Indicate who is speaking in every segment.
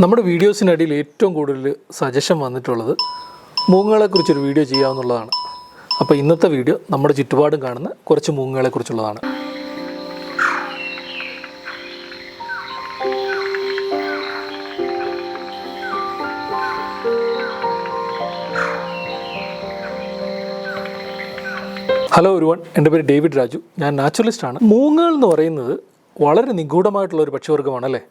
Speaker 1: നമ്മുടെ വീഡിയോസിനിടയിൽ ഏറ്റവും കൂടുതൽ സജഷൻ വന്നിട്ടുള്ളത് മൂങ്ങകളെക്കുറിച്ചൊരു വീഡിയോ ചെയ്യാമെന്നുള്ളതാണ്. അപ്പോൾ ഇന്നത്തെ വീഡിയോ നമ്മുടെ ചുറ്റുപാടും കാണുന്ന കുറച്ച് മൂങ്ങകളെക്കുറിച്ചുള്ളതാണ്. ഹലോ എവരിവൺ, എൻ്റെ പേര് ഡേവിഡ് രാജു. ഞാൻ നാച്ചുറലിസ്റ്റാണ്. മൂങ്ങകൾ എന്ന് പറയുന്നത് വളരെ നിഗൂഢമായിട്ടുള്ള ഒരു പക്ഷിവർഗ്ഗമാണല്ലേ.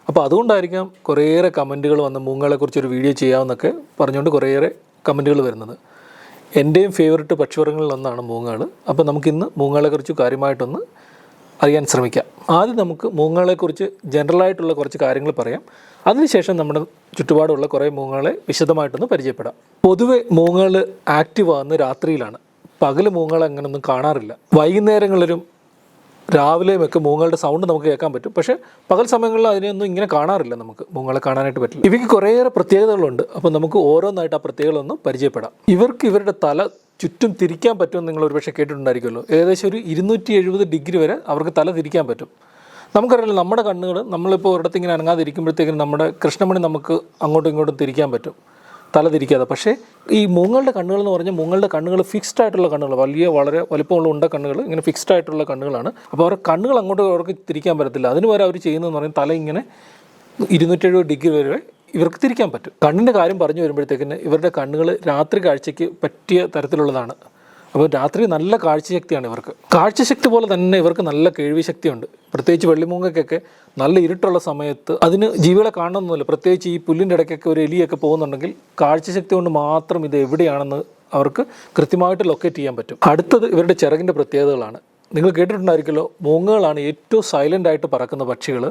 Speaker 1: അപ്പോൾ അതുകൊണ്ടായിരിക്കാം കുറേയേറെ കമൻറ്റുകൾ വന്ന് മൂങ്ങകളെക്കുറിച്ചൊരു വീഡിയോ ചെയ്യാമെന്നൊക്കെ പറഞ്ഞുകൊണ്ട് കുറേയേറെ കമൻറ്റുകൾ വരുന്നത്. എൻ്റെയും ഫേവററ്റ് പക്ഷിവർഗ്ഗങ്ങളിലൊന്നാണ് മൂങ്ങകൾ. അപ്പോൾ നമുക്കിന്ന് മൂങ്ങകളെക്കുറിച്ച് കാര്യമായിട്ടൊന്ന് അറിയാൻ ശ്രമിക്കാം. ആദ്യം നമുക്ക് മൂങ്ങകളെക്കുറിച്ച് ജനറലായിട്ടുള്ള കുറച്ച് കാര്യങ്ങൾ പറയാം. അതിനുശേഷം നമ്മുടെ ചുറ്റുപാടുള്ള കുറേ മൂങ്ങകളെ വിശദമായിട്ടൊന്ന് പരിചയപ്പെടാം. പൊതുവെ മൂങ്ങകൾ ആക്റ്റീവ് ആകുന്നത് രാത്രിയിലാണ്. പകൽ മൂങ്ങകളെ അങ്ങനെയൊന്നും കാണാറില്ല. വൈകുന്നേരങ്ങളിലും രാവിലെയുമൊക്കെ മൂങ്ങകളുടെ സൗണ്ട് നമുക്ക് കേൾക്കാൻ പറ്റും. പക്ഷേ പകൽ സമയങ്ങളിൽ അതിനെയൊന്നും ഇങ്ങനെ കാണാറില്ല. നമുക്ക് മൂങ്ങകളെ കാണാനായിട്ട് പറ്റില്ല. ഇവയ്ക്ക് കുറേയേറെ പ്രത്യേകതകളുണ്ട്. അപ്പോൾ നമുക്ക് ഓരോന്നായിട്ട് ആ പ്രത്യേകതകളൊന്ന് പരിചയപ്പെടാം. ഇവർക്ക് ഇവരുടെ തല ചുറ്റും തിരിക്കാൻ പറ്റുമെന്ന് നിങ്ങൾ ഒരുപക്ഷെ കേട്ടിട്ടുണ്ടായിരിക്കുമല്ലോ. ഏകദേശം ഒരു 270 ഡിഗ്രി വരെ അവർക്ക് തല തിരിക്കാൻ പറ്റും. നമുക്കറിയാലോ, നമ്മുടെ കണ്ണുകൾ നമ്മളിപ്പോൾ ഒരിടത്ത് ഇങ്ങനെ അനങ്ങാതിരിക്കുമ്പോഴത്തേക്കും നമ്മുടെ കൃഷ്ണമണി നമുക്ക് അങ്ങോട്ടും ഇങ്ങോട്ടും തിരിക്കാൻ പറ്റും, തല തിരിക്കാതെ. പക്ഷേ ഈ മൂങ്ങകളുടെ കണ്ണുകൾ എന്ന് പറഞ്ഞാൽ മൂങ്ങകളുടെ കണ്ണുകൾ ഫിക്സ്ഡ് ആയിട്ടുള്ള കണ്ണുകൾ, വളരെ വലിപ്പമുള്ള ഉണ്ട കണ്ണുകൾ, ഇങ്ങനെ ഫിക്സ്ഡ് ആയിട്ടുള്ള കണ്ണുകളാണ്. അപ്പോൾ അവരുടെ കണ്ണുകൾ അങ്ങോട്ട് അവർക്ക് തിരിക്കാൻ പറ്റത്തില്ല. അതിന് വരെ അവർ ചെയ്യുന്നതെന്ന് പറഞ്ഞാൽ തല ഇങ്ങനെ 270 ഡിഗ്രി വരെ ഇവർക്ക് തിരിക്കാൻ പറ്റും. കണ്ണിൻ്റെ കാര്യം പറഞ്ഞു വരുമ്പോഴത്തേക്കിന് ഇവരുടെ കണ്ണുകൾ രാത്രി കാഴ്ചയ്ക്ക് പറ്റിയ തരത്തിലുള്ളതാണ്. അപ്പോൾ രാത്രി നല്ല കാഴ്ചശക്തിയാണ് ഇവർക്ക്. കാഴ്ചശക്തി പോലെ തന്നെ ഇവർക്ക് നല്ല കേൾവി ശക്തിയുണ്ട്. പ്രത്യേകിച്ച് വെള്ളിമൂങ്ങയ്ക്കൊക്കെ നല്ല ഇരുട്ടുള്ള സമയത്ത് അതിന് ജീവികളെ കാണണമെന്നില്ല. പ്രത്യേകിച്ച് ഈ പുല്ലിൻ്റെ ഇടയ്ക്കൊക്കെ ഒരു എലിയൊക്കെ പോകുന്നുണ്ടെങ്കിൽ കാഴ്ചശക്തി കൊണ്ട് മാത്രം ഇത് എവിടെയാണെന്ന് അവർക്ക് കൃത്യമായിട്ട് ലൊക്കേറ്റ് ചെയ്യാൻ പറ്റും. അടുത്തത് ഇവരുടെ ചിറകിൻ്റെ പ്രത്യേകതകളാണ്. നിങ്ങൾ കേട്ടിട്ടുണ്ടായിരിക്കുമല്ലോ, മൂങ്ങകളാണ് ഏറ്റവും സൈലൻ്റ് ആയിട്ട് പറക്കുന്ന പക്ഷികൾ.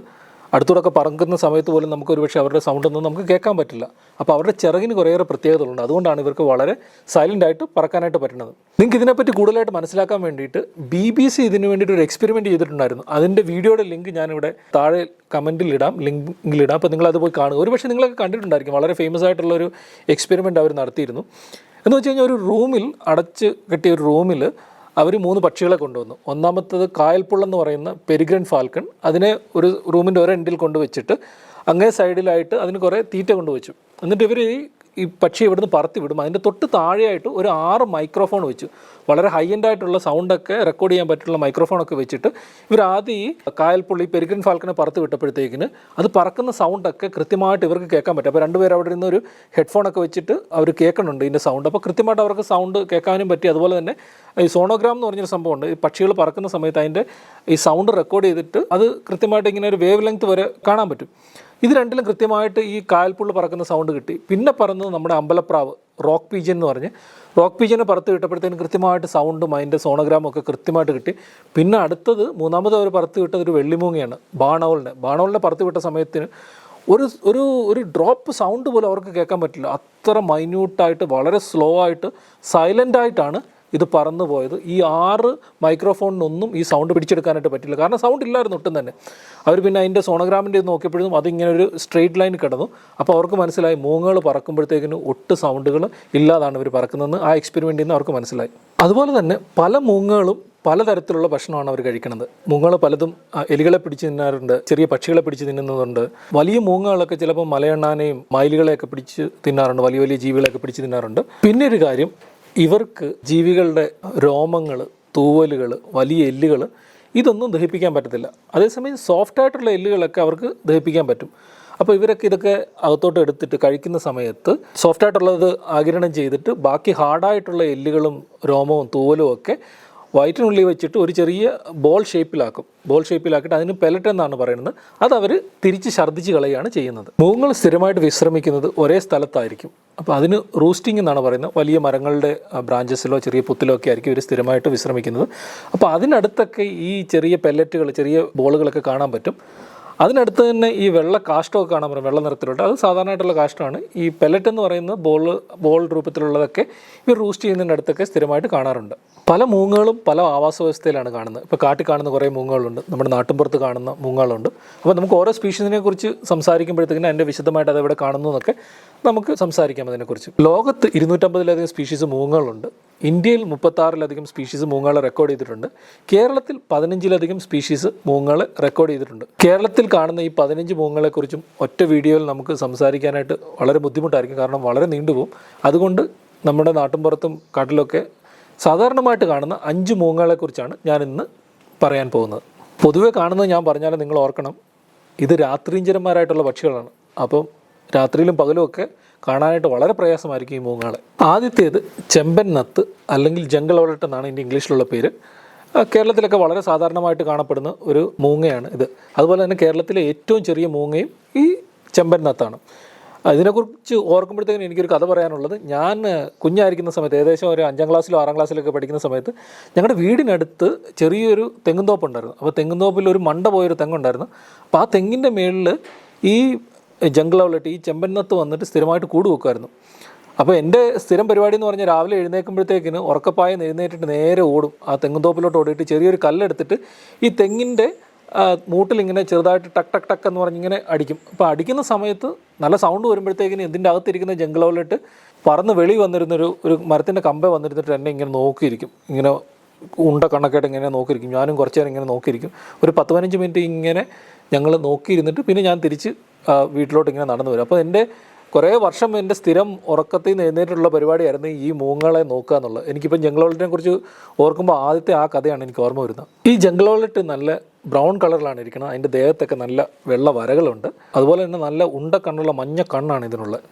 Speaker 1: അടുത്തൂടൊക്കെ പറക്കുന്ന സമയത്ത് പോലും നമുക്ക് ഒരുപക്ഷെ അവരുടെ സൗണ്ടൊന്നും നമുക്ക് കേൾക്കാൻ പറ്റില്ല. അപ്പോൾ അവരുടെ ചിറകിന് കുറേയേറെ പ്രത്യേകതകളുണ്ട്. അതുകൊണ്ടാണ് ഇവർക്ക് വളരെ സൈലൻ്റ് ആയിട്ട് പറക്കാനായിട്ട് പറ്റുന്നത്. നിങ്ങൾക്ക് ഇതിനെപ്പറ്റി കൂടുതലായിട്ട് മനസ്സിലാക്കാൻ വേണ്ടിയിട്ട് BBC ഇതിന് വേണ്ടിയിട്ട് ഒരു എക്സ്പെരിമെൻറ്റ് ചെയ്തിട്ടുണ്ടായിരുന്നു. അതിൻ്റെ വീഡിയോയുടെ ലിങ്ക് ഞാനിവിടെ താഴെ കമൻറ്റിലിടാം, ലിങ്കിലിടാം. അപ്പോൾ നിങ്ങളത് പോയി കാണുക. ഒരുപക്ഷെ നിങ്ങളൊക്കെ കണ്ടിട്ടുണ്ടായിരിക്കും. വളരെ ഫേമസ് ആയിട്ടുള്ളൊരു എക്സ്പെരിമെൻറ്റ് അവർ നടത്തിയിരുന്നു. എന്ന് വെച്ച് കഴിഞ്ഞാൽ ഒരു റൂമിൽ അടച്ച് കെട്ടിയ ഒരു റൂമിൽ അവർ 3 പക്ഷികളെ കൊണ്ടുവന്നു. ഒന്നാമത്തത് കായൽപ്പുള്ളെന്ന് പറയുന്ന പെരിഗ്രൻ ഫാൽക്കൺ. അതിനെ ഒരു റൂമിൻ്റെ ഒരെൻഡിൽ കൊണ്ടുവച്ചിട്ട് അങ്ങേ സൈഡിലായിട്ട് അതിന് കുറേ തീറ്റ കൊണ്ടുവച്ചു. എന്നിട്ട് ഇവർ ഈ പക്ഷി ഇവിടുന്ന് പറത്തി വിടും. അതിൻ്റെ തൊട്ട് താഴെയായിട്ട് ഒരു 6 മൈക്രോഫോൺ വെച്ചു. വളരെ ഹൈ എൻഡ് ആയിട്ടുള്ള സൗണ്ടൊക്കെ റെക്കോർഡ് ചെയ്യാൻ പറ്റുള്ള മൈക്രോഫോണൊക്കെ വെച്ചിട്ട് ഇവർ ആദ്യം ഈ കായൽപ്പുള്ളി പെരിഗ്രൻ ഫാൽക്കനെ പറത്തി വിട്ടപ്പോഴത്തേക്കിന് അത് പറക്കുന്ന സൗണ്ടൊക്കെ കൃത്യമായിട്ട് ഇവർക്ക് കേൾക്കാൻ പറ്റും. അപ്പോൾ രണ്ടുപേരും അവിടെ നിന്ന് ഒരു ഹെഡ്ഫോണൊക്കെ വെച്ചിട്ട് അവർ കേൾക്കുന്നുണ്ട് ഇതിൻ്റെ സൗണ്ട്. അപ്പോൾ കൃത്യമായിട്ട് അവർക്ക് സൗണ്ട് കേൾക്കാനും പറ്റി. അതുപോലെ തന്നെ ഈ സോണോഗ്രാം എന്ന് പറഞ്ഞൊരു സംഭവമുണ്ട്. ഈ പക്ഷികൾ പറക്കുന്ന സമയത്ത് അതിൻ്റെ ഈ സൗണ്ട് റെക്കോർഡ് ചെയ്തിട്ട് അത് കൃത്യമായിട്ട് ഇങ്ങനെ ഒരു വേവ് ലെങ്ത് വരെ കാണാൻ പറ്റും. ഇത് രണ്ടിലും കൃത്യമായിട്ട് ഈ കായൽപ്പുള്ളി പറക്കുന്ന സൗണ്ട് കിട്ടി. പിന്നെ പറന്നത് നമ്മുടെ അമ്പലപ്രാവ്, റോക്ക് പീജൻ എന്ന് പറഞ്ഞ് റോക്ക് പീജനെ പറത്ത് വിട്ടപ്പോഴത്തേനും കൃത്യമായിട്ട് സൗണ്ടും അതിൻ്റെ സോണോഗ്രാമും ഒക്കെ കൃത്യമായിട്ട് കിട്ടി. പിന്നെ അടുത്തത് മൂന്നാമത് അവർ പറത്ത് വിട്ടത് ഒരു വെള്ളിമൂങ്ങയാണ്, ബാണോളിനെ പറത്ത് വിട്ട സമയത്തിന് ഒരു ഡ്രോപ്പ് സൗണ്ട് പോലും അവർക്ക് കേൾക്കാൻ പറ്റില്ല. അത്ര മൈന്യൂട്ടായിട്ട് വളരെ സ്ലോ ആയിട്ട് സൈലൻ്റായിട്ടാണ് ഇത് പറന്നു പോയത്. ഈ 6 മൈക്രോഫോണിനൊന്നും ഈ സൗണ്ട് പിടിച്ചെടുക്കാനായിട്ട് പറ്റില്ല. കാരണം സൗണ്ട് ഇല്ലായിരുന്നു ഒട്ടും തന്നെ. അവർ പിന്നെ അതിൻ്റെ സോണോഗ്രാമിൻ്റെ നോക്കിയപ്പോഴും അതിങ്ങനെ ഒരു സ്ട്രെയിറ്റ് ലൈൻ കിടന്നു. അപ്പോൾ അവർക്ക് മനസ്സിലായി മൂങ്ങകൾ പറക്കുമ്പോഴത്തേക്കിന് ഒട്ട് സൗണ്ടുകൾ ഇല്ലാതാണ് ഇവർ പറക്കുന്നതെന്ന് ആ എക്സ്പെരിമെൻറ്റിൽ നിന്ന് അവർക്ക് മനസ്സിലായി. അതുപോലെ തന്നെ പല മൂങ്ങകളും പലതരത്തിലുള്ള ഭക്ഷണമാണ് അവർ കഴിക്കുന്നത്. മൂങ്ങകൾ പലതും എലികളെ പിടിച്ച് തിന്നാറുണ്ട്, ചെറിയ പക്ഷികളെ പിടിച്ച് തിന്നുന്നതുണ്ട്. വലിയ മൂങ്ങകളൊക്കെ ചിലപ്പോൾ മലയണ്ണാനെയും മയിലുകളെയൊക്കെ പിടിച്ച് തിന്നാറുണ്ട്, വലിയ വലിയ ജീവികളെയൊക്കെ പിടിച്ച് തിന്നാറുണ്ട്. പിന്നെ ഒരു കാര്യം, ഇവർക്ക് ജീവികളുടെ രോമങ്ങൾ, തൂവലുകൾ, വലിയ എല്ലുകൾ ഇതൊന്നും ദഹിപ്പിക്കാൻ പറ്റത്തില്ല. അതേസമയം സോഫ്റ്റായിട്ടുള്ള എല്ലുകളൊക്കെ അവർക്ക് ദഹിപ്പിക്കാൻ പറ്റും. അപ്പോൾ ഇവരൊക്കെ ഇതൊക്കെ അകത്തോട്ട് എടുത്തിട്ട് കഴിക്കുന്ന സമയത്ത് സോഫ്റ്റായിട്ടുള്ളത് ആഗിരണം ചെയ്തിട്ട് ബാക്കി ഹാർഡായിട്ടുള്ള എല്ലുകളും രോമവും തൂവലും ഒക്കെ വയറ്റിനുള്ളിൽ വെച്ചിട്ട് ഒരു ചെറിയ ബോൾ ഷേപ്പിലാക്കിയിട്ട് അതിന് പെലറ്റ് എന്നാണ് പറയുന്നത്. അത് അവർ തിരിച്ച് ഛർദ്ദിച്ച് കളയുകയാണ് ചെയ്യുന്നത്. മൂങ്ങകൾ സ്ഥിരമായിട്ട് വിശ്രമിക്കുന്നത് ഒരേ സ്ഥലത്തായിരിക്കും. അപ്പോൾ അതിന് റൂസ്റ്റിംഗ് എന്നാണ് പറയുന്നത്. വലിയ മരങ്ങളുടെ ബ്രാഞ്ചസിലോ ചെറിയ പുത്തിലോ ഒക്കെ ആയിരിക്കും ഇവർ സ്ഥിരമായിട്ട് വിശ്രമിക്കുന്നത്. അപ്പോൾ അതിനടുത്തൊക്കെ ഈ ചെറിയ പെല്ലറ്റുകൾ, ചെറിയ ബോളുകളൊക്കെ കാണാൻ പറ്റും. അതിനടുത്ത് തന്നെ ഈ വെള്ള കാഷ്ടമൊക്കെ കാണാൻ പറ്റും, വെള്ള നിറത്തിലുണ്ട്. അത് സാധാരണയായിട്ടുള്ള കാഷ്ടമാണ്. ഈ പെല്ലറ്റ് എന്ന് പറയുന്നത് ബോൾ രൂപത്തിലുള്ളതൊക്കെ ഇവർ റൂസ്റ്റ് ചെയ്യുന്നതിൻ്റെ അടുത്തൊക്കെ സ്ഥിരമായിട്ട് കാണാറുണ്ട്. പല മൂങ്ങകളും പല ആവാസ വ്യവസ്ഥയിലാണ് കാണുന്നത്. ഇപ്പോൾ കാട്ടിൽ കാണുന്ന കുറേ മൂങ്ങകളുണ്ട്, നമ്മുടെ നാട്ടിൻപുറത്ത് കാണുന്ന മൂങ്ങകളുണ്ട്. അപ്പോൾ നമുക്ക് ഓരോ സ്പീഷീസിനെ കുറിച്ച് സംസാരിക്കുമ്പോഴത്തേക്കിനും അതിൻ്റെ വിശദമായിട്ട് അതെവിടെ കാണുന്നു എന്നൊക്കെ നമുക്ക് സംസാരിക്കാം അതിനെക്കുറിച്ച്. ലോകത്ത് 250-ലധികം സ്പീഷീസ് മൂങ്ങകളുണ്ട്. ഇന്ത്യയിൽ 36-ലധികം സ്പീഷീസ് മൂങ്ങകളെ റെക്കോർഡ് ചെയ്തിട്ടുണ്ട്. കേരളത്തിൽ 15-ലധികം സ്പീഷീസ് മൂങ്ങകളെ റെക്കോർഡ് ചെയ്തിട്ടുണ്ട്. കേരളത്തിൽ കാണുന്ന ഈ 15 മൂങ്ങകളെക്കുറിച്ചും ഒറ്റ വീഡിയോയിൽ നമുക്ക് സംസാരിക്കാനായിട്ട് വളരെ ബുദ്ധിമുട്ടായിരിക്കും, കാരണം വളരെ നീണ്ടുപോകും. അതുകൊണ്ട് നമ്മുടെ നാട്ടിൻപുറത്തും കാട്ടിലൊക്കെ സാധാരണമായിട്ട് കാണുന്ന 5 മൂങ്ങകളെക്കുറിച്ചാണ് ഞാൻ ഇന്ന് പറയാൻ പോകുന്നത്. പൊതുവെ കാണുന്നത് ഞാൻ പറഞ്ഞാലും നിങ്ങൾ ഓർക്കണം, ഇത് രാത്രിഞ്ചരന്മാരായിട്ടുള്ള പക്ഷികളാണ്. അപ്പം രാത്രിയിലും പകലും ഒക്കെ കാണാനായിട്ട് വളരെ പ്രയാസമായിരിക്കും ഈ മൂങ്ങകളെ. ആദ്യത്തേത് ചെമ്പൻ നത്ത് അല്ലെങ്കിൽ ജംഗിൾ ഔലറ്റ് എന്നാണ് ഇതിൻ്റെ ഇംഗ്ലീഷിലുള്ള പേര്. കേരളത്തിലൊക്കെ വളരെ സാധാരണമായിട്ട് കാണപ്പെടുന്ന ഒരു മൂങ്ങയാണ് ഇത്. അതുപോലെ തന്നെ കേരളത്തിലെ ഏറ്റവും ചെറിയ മൂങ്ങയും ഈ ചെമ്പൻ നത്താണ്. ഇതിനെക്കുറിച്ച് ഓർക്കുമ്പോഴത്തേക്കും എനിക്കൊരു കഥ പറയാനുള്ളത്, ഞാൻ കുഞ്ഞായിരിക്കുന്ന സമയത്ത്, ഏകദേശം ഒരു 5ാം ക്ലാസ്സിലോ 6ാം ക്ലാസ്സിലൊക്കെ പഠിക്കുന്ന സമയത്ത് ഞങ്ങളുടെ വീടിനടുത്ത് ചെറിയൊരു തെങ്ങുംതോപ്പുണ്ടായിരുന്നു. അപ്പോൾ തെങ്ങുംതോപ്പിൽ ഒരു മണ്ട പോയൊരു തെങ്ങുണ്ടായിരുന്നു. അപ്പോൾ ആ തെങ്ങിൻ്റെ മേളിൽ ഈ ജംഗിൾ ഔലറ്റ്, ഈ ചെമ്പൻ നത്ത് വന്നിട്ട് സ്ഥിരമായിട്ട് കൂട് വെക്കുമായിരുന്നു. അപ്പോൾ എൻ്റെ സ്ഥിരം പരിപാടി എന്ന് പറഞ്ഞാൽ രാവിലെ എഴുന്നേൽക്കുമ്പോഴത്തേക്കിന് ഉറക്കപ്പായ എഴുന്നേറ്റിട്ട് നേരെ ഓടും, ആ തെങ്ങുംതോപ്പിലോട്ട് ഓടിയിട്ട് ചെറിയൊരു കല്ലെടുത്തിട്ട് ഈ തെങ്ങിൻ്റെ മൂട്ടിലിങ്ങനെ ചെറുതായിട്ട് ടക്ക് ടക്ക് ടക്ക് എന്ന് പറഞ്ഞിങ്ങനെ അടിക്കും. അപ്പോൾ അടിക്കുന്ന സമയത്ത് നല്ല സൗണ്ട് വരുമ്പോഴത്തേക്കിന് ഇതിൻ്റെ അകത്തിരിക്കുന്ന ജംഗിൾ ഔലറ്റ് പറന്ന് വെളി വന്നിരുന്നൊരു മരത്തിൻ്റെ കമ്പ വന്നിരുന്നിട്ട് എന്നെ ഇങ്ങനെ നോക്കിയിരിക്കും, ഇങ്ങനെ ഉണ്ട കണ്ണൊക്കെയായിട്ട് ഇങ്ങനെ നോക്കിയിരിക്കും. ഞാനും കുറച്ച് നേരം ഇങ്ങനെ നോക്കിയിരിക്കും. ഒരു 10-15 മിനിറ്റ് ഇങ്ങനെ ഞങ്ങൾ നോക്കിയിരുന്നിട്ട് പിന്നെ ഞാൻ തിരിച്ച് വീട്ടിലോട്ട് ഇങ്ങനെ നടന്നു വരും. അപ്പോൾ എൻ്റെ കുറേ വർഷം എൻ്റെ സ്ഥിരം ഉറക്കത്തിൽ നിന്ന് എഴുന്നേറ്റുള്ള പരിപാടിയായിരുന്നു ഈ മൂങ്ങകളെ നോക്കുക എന്നുള്ളത്. എനിക്കിപ്പം ജംഗിൾ ഔലറ്റിനെ കുറിച്ച് ഓർക്കുമ്പോൾ ആദ്യത്തെ ആ കഥയാണ് എനിക്ക് ഓർമ്മ വരുന്നത്. ഈ ജംഗിൾ ഔലറ്റ് നല്ല ബ്രൗൺ കളറിലാണ് ഇരിക്കുന്നത്. അതിൻ്റെ ദേഹത്തൊക്കെ നല്ല വെള്ള വരകളുണ്ട്. അതുപോലെ തന്നെ നല്ല ഉണ്ട കണ്ണുള്ള മഞ്ഞ കണ്ണാണ് ഇതിനുള്ളത്.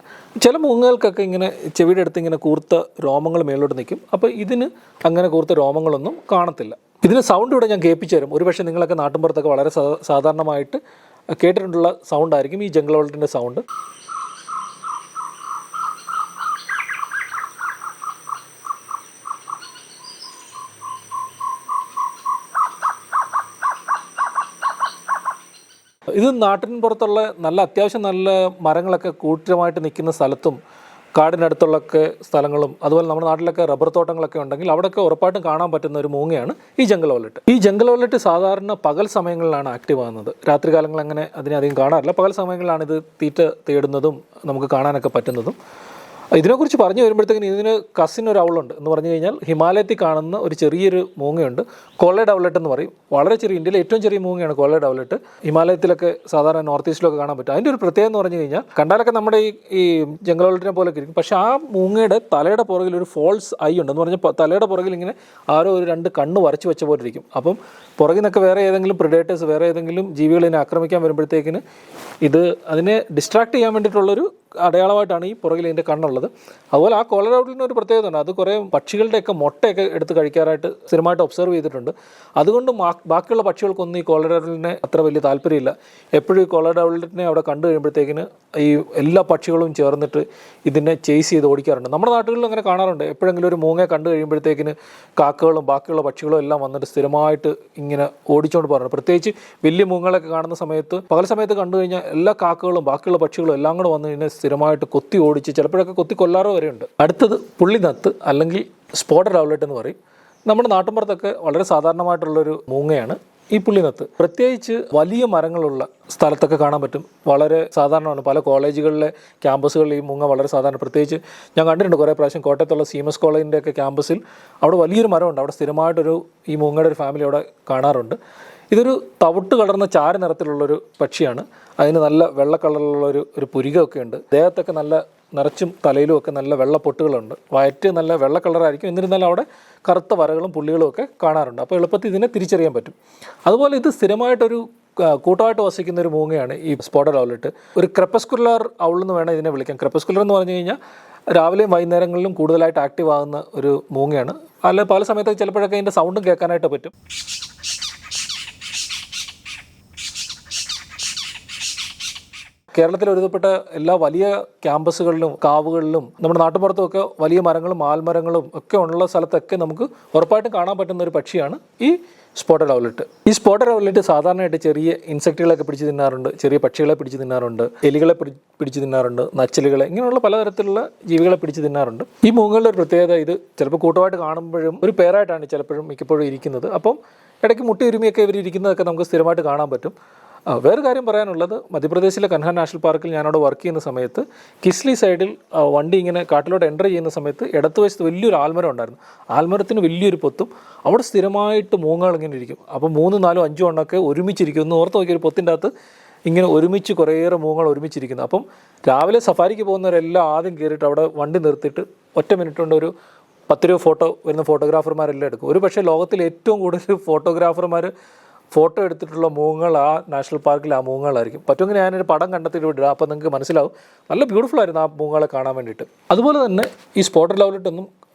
Speaker 1: ചില മൂങ്ങകൾക്കൊക്കെ ഇങ്ങനെ ചെവിയുടെ അടുത്ത് ഇങ്ങനെ കൂർത്ത രോമങ്ങൾ മേലോട്ട് നിൽക്കും. അപ്പോൾ ഇതിന് അങ്ങനെ കൂർത്ത രോമങ്ങളൊന്നും കാണത്തില്ല. ഇതിന് സൗണ്ട് ഇവിടെ ഞാൻ കേൾപ്പിച്ചു തരും. ഒരുപക്ഷെ നിങ്ങളൊക്കെ നാട്ടിൻപുറത്തൊക്കെ വളരെ സാധാരണമായിട്ട് കേട്ടിട്ടുള്ള സൗണ്ടായിരിക്കും ഈ ജംഗിൾ ഔലറ്റിൻ്റെ സൗണ്ട്. ഇത് നാട്ടിൻ പുറത്തുള്ള അത്യാവശ്യം നല്ല മരങ്ങളൊക്കെ കൂട്ടമായിട്ട് നിൽക്കുന്ന സ്ഥലത്തും കാടിനടുത്തുള്ളൊക്കെ സ്ഥലങ്ങളും, അതുപോലെ നമ്മുടെ നാട്ടിലൊക്കെ റബ്ബർ തോട്ടങ്ങളൊക്കെ ഉണ്ടെങ്കിൽ അവിടെയൊക്കെ ഉറപ്പായിട്ടും കാണാൻ പറ്റുന്ന ഒരു മൂങ്ങയാണ് ഈ ജംഗിൾ ഔലറ്റ്. ഈ ജംഗിൾ ഔലറ്റ് സാധാരണ പകൽ സമയങ്ങളിലാണ് ആക്റ്റീവ് ആകുന്നത്. രാത്രി കാലങ്ങളിൽ അങ്ങനെ അതിനധികം കാണാറില്ല. പകൽ സമയങ്ങളിലാണ് ഇത് തീറ്റ തേടുന്നതും നമുക്ക് കാണാനൊക്കെ പറ്റുന്നതും. ഇതിനെക്കുറിച്ച് പറഞ്ഞു വരുമ്പോഴത്തേക്കും ഇതിന് കസിൻ ഒരു ഔളുണ്ട് എന്ന് പറഞ്ഞു കഴിഞ്ഞാൽ ഹിമാലയത്തിൽ കാണുന്ന ഒരു ചെറിയൊരു മൂങ്ങയുണ്ട്, കോളേഡ് ഔലറ്റ് എന്ന് പറയും. വളരെ ചെറിയ, ഇന്ത്യയിലെ ഏറ്റവും ചെറിയ മൂങ്ങയാണ് കോളേഡ് ഔലറ്റ്. ഹിമാലയത്തിലൊക്കെ സാധാരണ നോർത്ത് ഈസ്റ്റിലൊക്കെ കാണാൻ പറ്റും. അതിൻ്റെ ഒരു പ്രത്യേകത എന്ന് പറഞ്ഞു കഴിഞ്ഞാൽ കണ്ടാലൊക്കെ നമ്മുടെ ഈ ജംഗിൾ ഔലറ്റിനെ പോലൊക്കെ ഇരിക്കും. പക്ഷേ ആ മൂങ്ങയുടെ തലയുടെ പുറകിൽ ഒരു ഫോൾസ് ഐ ഉണ്ട്. എന്ന് പറഞ്ഞാൽ തലയുടെ പുറകിൽ ഇങ്ങനെ ആരോ ഒരു 2 കണ്ണ് വരച്ച് വെച്ച പോലെ ഇരിക്കും. അപ്പം പുറകിൽ നിന്നൊക്കെ വേറെ ഏതെങ്കിലും പ്രിഡേറ്റേഴ്സ്, വേറെ ഏതെങ്കിലും ജീവികൾ ഇതിനെ ആക്രമിക്കാൻ വരുമ്പോഴത്തേക്കിന് ഇത് അതിനെ ഡിസ്ട്രാക്ട് ചെയ്യാൻ വേണ്ടിയിട്ടുള്ളൊരു അടയാളമായിട്ടാണ് ഈ പുറകിൽ ഇതിൻ്റെ കണ്ണുള്ളത്. അതുപോലെ ആ കോളേഡ് ഔലറ്റിന് ഒരു പ്രത്യേകത ഉണ്ട്. അത് കുറേ പക്ഷികളുടെയൊക്കെ മുട്ടയൊക്കെ എടുത്ത് കഴിക്കാനായിട്ട് സ്ഥിരമായിട്ട് ഒബ്സർവ് ചെയ്തിട്ടുണ്ട്. അതുകൊണ്ട് ബാക്കിയുള്ള പക്ഷികൾക്കൊന്നും ഈ കോളേഡ് ഔലറ്റിനെ അത്ര വലിയ താല്പര്യമില്ല. എപ്പോഴും ഈ കോളേഡ് ഔലറ്റിനെ അവിടെ കണ്ടു കഴിയുമ്പോഴത്തേക്കിന് ഈ എല്ലാ പക്ഷികളും ചേർന്നിട്ട് ഇതിനെ ചേസ് ചെയ്ത് ഓടിക്കാറുണ്ട്. നമ്മുടെ നാട്ടുകളിൽ അങ്ങനെ കാണാറുണ്ട്. എപ്പോഴെങ്കിലും ഒരു മൂങ്ങയെ കണ്ടു കഴിയുമ്പോഴത്തേക്കിന് കാക്കകളും ബാക്കിയുള്ള പക്ഷികളും എല്ലാം വന്നിട്ട് സ്ഥിരമായിട്ട് ഇങ്ങനെ ഓടിച്ചുകൊണ്ട് പോകാറുണ്ട്. പ്രത്യേകിച്ച് വലിയ മൂങ്ങകളൊക്കെ കാണുന്ന സമയത്ത്, പകൽ സമയത്ത് കണ്ടു കഴിഞ്ഞാൽ എല്ലാ കാക്കകളും ബാക്കിയുള്ള പക്ഷികളും എല്ലാം കൂടെ വന്ന് ഇതിനെ സ്ഥിരമായിട്ട് കൊത്തി ഓടിച്ച് ചിലപ്പോഴൊക്കെ കൊത്തി കൊല്ലാറോ വരെയുണ്ട്. അടുത്തത് പുള്ളിനത്ത് അല്ലെങ്കിൽ സ്പോട്ടഡ് ഔലറ്റ് എന്ന് പറയും. നമ്മുടെ നാട്ടിൻപുറത്തൊക്കെ വളരെ സാധാരണമായിട്ടുള്ളൊരു മൂങ്ങയാണ് ഈ പുള്ളിനത്ത്. പ്രത്യേകിച്ച് വലിയ മരങ്ങളുള്ള സ്ഥലത്തൊക്കെ കാണാൻ പറ്റും. വളരെ സാധാരണമാണ്. പല കോളേജുകളിലെ ക്യാമ്പസുകളിൽ ഈ മൂങ്ങ വളരെ സാധാരണ. പ്രത്യേകിച്ച് ഞാൻ കണ്ടിട്ടുണ്ട് കുറേ പ്രാവശ്യം കോട്ടയത്തുള്ള സീമസ് കോളേജിൻ്റെ ഒക്കെ ക്യാമ്പസിൽ അവിടെ വലിയൊരു മരമുണ്ട്. അവിടെ സ്ഥിരമായിട്ടൊരു ഈ മൂങ്ങയുടെ ഒരു ഫാമിലി അവിടെ കാണാറുണ്ട്. ഇതൊരു തവിട്ട് കളർന്ന ചാര നിറത്തിലുള്ളൊരു പക്ഷിയാണ്. അതിന് നല്ല വെള്ള കളറിലുള്ളൊരു പുരികമൊക്കെ ഉണ്ട്. ദേഹത്തൊക്കെ നല്ല നിറച്ചും തലയിലും ഒക്കെ നല്ല വെള്ളപ്പൊട്ടുകളുണ്ട്. വയറ്റ് നല്ല വെള്ള കളറായിരിക്കും. എന്നിരുന്നാലും അവിടെ കറുത്ത വരകളും പുള്ളികളും ഒക്കെ കാണാറുണ്ട്. അപ്പോൾ എളുപ്പത്തിൽ ഇതിനെ തിരിച്ചറിയാൻ പറ്റും. അതുപോലെ ഇത് സ്ഥിരമായിട്ടൊരു കൂട്ടമായിട്ട് വസിക്കുന്ന ഒരു മൂങ്ങയാണ് ഈ സ്പോട്ടഡ് ഔലറ്റ്. ഒരു ക്രെപ്പസ്കുലർ ഔൾ എന്ന് വേണം ഇതിനെ വിളിക്കാൻ. ക്രെപ്പസ്കുലർ എന്ന് പറഞ്ഞു കഴിഞ്ഞാൽ രാവിലെയും വൈകുന്നേരങ്ങളിലും കൂടുതലായിട്ട് ആക്റ്റീവ് ആകുന്ന ഒരു മൂങ്ങയാണ്. പല സമയത്ത് ചിലപ്പോഴൊക്കെ അതിൻ്റെ സൗണ്ടും കേൾക്കാനായിട്ട് പറ്റും. കേരളത്തിൽ ഒരുവിധപ്പെട്ട എല്ലാ വലിയ ക്യാമ്പസുകളിലും കാവുകളിലും നമ്മുടെ നാട്ടുപുറത്തുമൊക്കെ വലിയ മരങ്ങളും ആൽമരങ്ങളും ഒക്കെ ഉള്ള സ്ഥലത്തൊക്കെ നമുക്ക് ഉറപ്പായിട്ടും കാണാൻ പറ്റുന്ന ഒരു പക്ഷിയാണ് ഈ സ്പോട്ടഡ് ഔലറ്റ്. ഈ സ്പോട്ടഡ് ഔലറ്റ് സാധാരണയായിട്ട് ചെറിയ ഇൻസെക്റ്റുകളൊക്കെ പിടിച്ച് തിന്നാറുണ്ട്, ചെറിയ പക്ഷികളെ പിടിച്ച് തിന്നാറുണ്ട്, എലികളെ പിടിച്ച് തിന്നാറുണ്ട്, നച്ചലുകളെ, ഇങ്ങനെയുള്ള പലതരത്തിലുള്ള ജീവികളെ പിടിച്ച് തിന്നാറുണ്ട്. ഈ മൂങ്ങകളുടെ ഒരു പ്രത്യേകത, ഇത് ചിലപ്പോൾ കൂട്ടമായിട്ട് കാണുമ്പോഴും ഒരു പേരായിട്ടാണ് ചിലപ്പോഴും മിക്കപ്പോഴും ഇരിക്കുന്നത്. അപ്പം ഇടയ്ക്ക് മുട്ടി ഉരുമിയൊക്കെ ഇവർ ഇരിക്കുന്നതൊക്കെ നമുക്ക് സ്ഥിരമായിട്ട് കാണാൻ പറ്റും. വേറെ കാര്യം പറയാനുള്ളത്, മധ്യപ്രദേശിലെ കൻഹാൻ നാഷണൽ പാർക്കിൽ ഞാനവിടെ വർക്ക് ചെയ്യുന്ന സമയത്ത് കിസ്ലി സൈഡിൽ വണ്ടി ഇങ്ങനെ കാട്ടിലോട്ട് എൻ്റർ ചെയ്യുന്ന സമയത്ത് ഇടത്തുവശത്ത് വലിയൊരു ആൽമരം ഉണ്ടായിരുന്നു. ആൽമരത്തിന് വലിയൊരു പൊത്തും അവിടെ സ്ഥിരമായിട്ട് മൂങ്ങകൾ ഇങ്ങനെ ഇരിക്കും. അപ്പോൾ 3, 4, 5 എണ്ണമൊക്കെ ഒരുമിച്ചിരിക്കും. ഒന്ന് ഓർത്ത് നോക്കിയ ഒരു പൊത്തിൻ്റെ അകത്ത് ഇങ്ങനെ ഒരുമിച്ച് കുറേയേറെ മൂങ്ങകൾ ഒരുമിച്ചിരിക്കുന്നു. അപ്പം രാവിലെ സഫാരിക്ക് പോകുന്നവരെല്ലാം ആദ്യം കയറിയിട്ട് അവിടെ വണ്ടി നിർത്തിയിട്ട് ഒറ്റ മിനിറ്റ് കൊണ്ട് ഒരു 10 രൂപ ഫോട്ടോ വരുന്ന ഫോട്ടോഗ്രാഫർമാരെല്ലാം എടുക്കും. ഒരു പക്ഷേ ലോകത്തിൽ ഏറ്റവും കൂടുതൽ ഫോട്ടോഗ്രാഫർമാർ ഫോട്ടോ എടുത്തിട്ടുള്ള മൂങ്ങകൾ ആ നാഷണൽ പാർക്കിൽ ആ മൂങ്ങകളായിരിക്കും. പറ്റുമെങ്കിൽ ഞാനൊരു പടം കണ്ടെത്തിയിട്ട് വിടുക, അപ്പോൾ നിങ്ങൾക്ക് മനസ്സിലാവും. നല്ല ബ്യൂട്ടിഫുൾ ആയിരുന്നു ആ മൂങ്ങകളെ കാണാൻ വേണ്ടിയിട്ട്. അതുപോലെ തന്നെ ഈ സ്പോട്ടഡ് ലവ്ലെറ്റൊന്നും